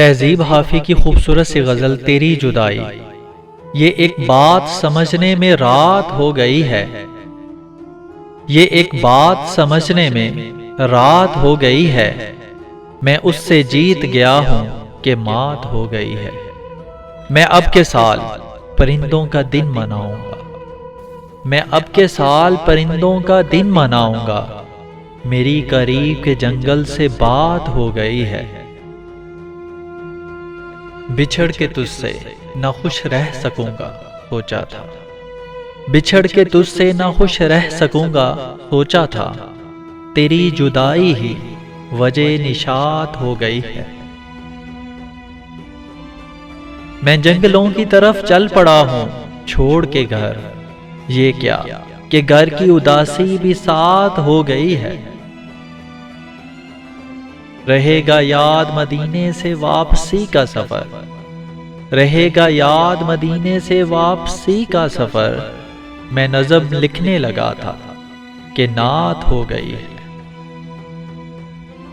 تہذیب حافی کی خوبصورت سی غزل تیری جدائی۔ یہ ایک بات سمجھنے میں رات ہو گئی ہے، یہ ایک بات سمجھنے میں رات ہو گئی ہے، میں اس سے جیت گیا ہوں کہ مات ہو گئی ہے۔ میں اب کے سال پرندوں کا دن مناؤں گا، میں اب کے سال پرندوں کا دن مناؤں گا، میری قریب کے جنگل سے بات ہو گئی ہے۔ بچھڑ کے تجھ سے نہ خوش رہ سکوں گا سوچا تھا، بچھڑ کے تجھ سے نہ خوش رہ سکوں گا سوچا تھا، تیری جدائی ہی وجہ نشاط ہو گئی ہے۔ میں جنگلوں کی طرف چل پڑا ہوں چھوڑ کے گھر، یہ کیا کہ گھر کی اداسی بھی ساتھ ہو گئی ہے۔ رہے گا یاد مدینے سے واپسی کا سفر، رہے گا یاد مدینے سے واپسی کا سفر، میں نظم لکھنے لگا تھا کہ نعت ہو گئی ہے۔